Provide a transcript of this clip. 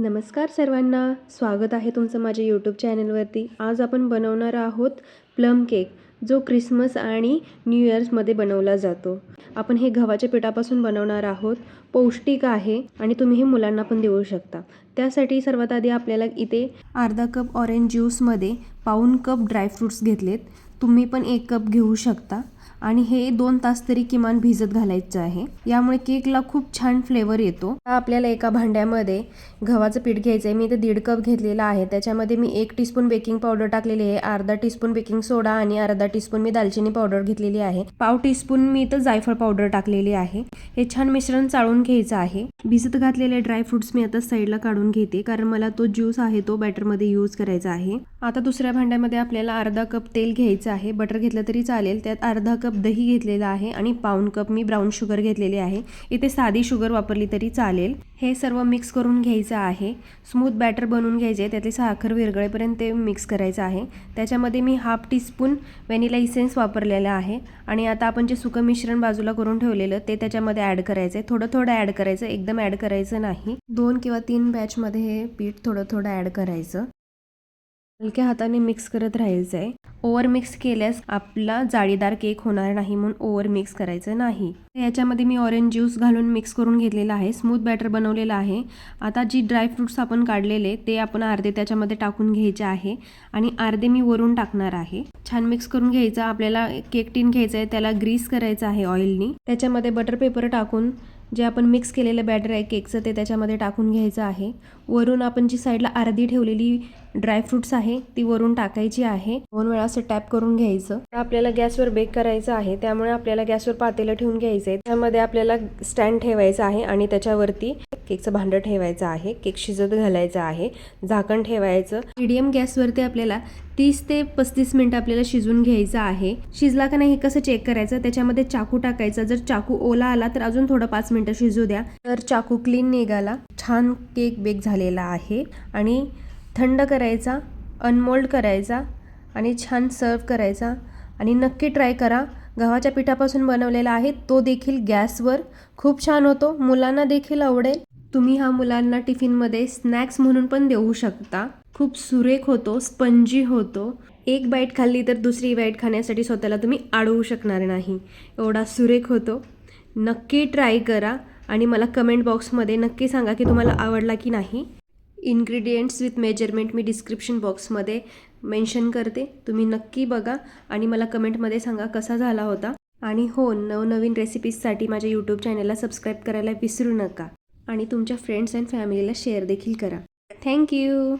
नमस्कार सर्वांना, स्वागत आहे तुमचं माझ्या यूट्यूब चॅनलवरती। आज आपण बनवणार आहोत प्लम केक, जो क्रिसमस आणि न्यू इयर्समध्ये बनवला जातो। आपण हे गव्हाच्या पिठापासून बनवणार आहोत। पौष्टिक आहे आणि तुम्ही हे मुलांना पण देऊ शकता। त्यासाठी सर्वात आधी आपल्याला इथे अर्धा कप ऑरेंज ज्यूसमध्ये पाऊण कप ड्रायफ्रूट्स घेतलेत। तुम्ही पण 1 कप घेऊ शकता आणि हे 2 तास तरी किमान भिजत घालायचं आहे। यामुळे केकला खूप छान फ्लेवर येतो। आपल्याला एका भांड्यामध्ये गव्हाचं पीठ घ्यायचं आहे। मी इथे 1.5 कप घेतलेला आहे। त्याच्यामध्ये मी 1 टीस्पून बेकिंग पावडर टाकलेली आहे, अर्धा टीस्पून बेकिंग सोडा आणि अर्धा टीस्पून मी दालचिनी पावडर घेतलेली आहे। पाव टीस्पून मी इथे जायफळ पावडर टाकलेली आहे। हे छान मिश्रण चाळून घ्यायचं आहे। भिजत घातलेले ड्रायफ्रुट्स मी आता साईडला काढून घेते, कारण मला तो ज्यूस आहे तो बॅटरमध्ये यूज करायचा आहे। आता दुसऱ्या भांड्यामध्ये आपल्याला अर्धा कप तेल घ्यायचं आहे, बटर घेतलं तरी चालेल। त्यात अर्धा कप दही घेतलेला आहे आणि पाऊण कप मी ब्राऊन शुगर घेतलेली आहे। इथे साधी शुगर वापरली तरी चालेल। हे सर्व मिक्स करून घ्यायचं आहे। स्मूथ बॅटर बनवून घ्यायचे, त्यातली साखर विरघळेपर्यंत ते मिक्स करायचं आहे। त्याच्यामध्ये मी हाफ टीस्पून व्हॅनिला इसेन्स वापरलेला आहे आणि आता आपण जे सुकं मिश्रण बाजूला करून ठेवलेलं ते त्याच्यामध्ये ॲड करायचं आहे। थोडं थोडं ॲड करायचं, एकदम ॲड करायचं नाही। 2 किंवा 3 बॅचमध्ये हे पीठ थोडं थोडं ॲड करायचं। हलक्या हाताने मिक्स करत राहायचं आहे। ओव्हर मिक्स केल्यास आपला जाळीदार केक होणार नाही, म्हणून ओव्हर मिक्स करायचं नाही। याच्यामध्ये मी ऑरेंज ज्यूस घालून मिक्स करून घेतलेला आहे, स्मूथ बॅटर बनवलेलं आहे। आता जी ड्रायफ्रुट्स आपण काढलेले ते आपण अर्धे त्याच्यामध्ये टाकून घ्यायचे आहे आणि अर्धे मी वरून टाकणार आहे। छान मिक्स करून घ्यायचं। आपल्याला केक टिन घ्यायचं आहे, त्याला ग्रीस करायचं आहे ऑइलनी। त्याच्यामध्ये बटर पेपर टाकून जे आपण मिक्स केलेलं बॅटर आहे केकचं ते त्याच्यामध्ये टाकून घ्यायचं आहे। वरून आपण जी साईडला अर्धी ठेवलेली ड्रायफ्रुट्स आहे ती वरून टाकायची आहे। 2 वेळा असं टॅप करून घ्यायचं। आपल्याला गॅसवर बेक करायचं आहे, त्यामुळे आपल्याला गॅसवर पातेलं ठेवून घ्यायचं आहे। त्यामध्ये आपल्याला स्टँड ठेवायचं आहे आणि त्याच्यावरती केकचं भांडं ठेवायचं आहे। केक शिजत घालायचं आहे, झाकण ठेवायचं। मीडियम गॅसवरती आपल्याला 30 ते 35 मिनिटं आपल्याला शिजून घ्यायचं आहे। शिजला का नाही हे कसं चेक करायचं, त्याच्यामध्ये चाकू टाकायचा। जर चाकू ओला आला तर अजून थोडं 5 मिनिटं शिजू द्या। तर चाकू क्लीन निघाला, छान केक बेक झालेला आहे। आणि थंड करायचा, अनमोल्ड करायचा आणि छान सर्व करायचा। आणि नक्की ट्राय करा। गव्हाच्या पिठापासून बनवलेला आहे, तो देखील गॅसवर खूप छान होतो, मुलांना देखील आवडेल। तुम्ही हा मुलांना टिफिनमध्ये स्नॅक्स म्हणून पण देऊ शकता। खूप सुरेख होतो, स्पंजी होतो। एक बाईट खाल्ली तर दुसरी बाईट खाण्यासाठी स्वतःला तुम्ही अडवू शकणार नाही, एवढा सुरेख होतो। नक्की ट्राय करा आणि मला कमेंट बॉक्समध्ये नक्की सांगा की तुम्हाला आवडला की नाही। Ingredients with measurement me description बॉक्समध्ये मेन्शन करते, तुम्ही नक्की बघा आणि मला कमेंटमध्ये सांगा कसा झाला होता। आणि हो, नवनवीन रेसिपीजसाठी माझ्या यूट्यूब चॅनलला सबस्क्राईब करायला विसरू नका आणि तुमच्या फ्रेंड्स अँड फॅमिलीला शेअर देखील करा। थँक्यू।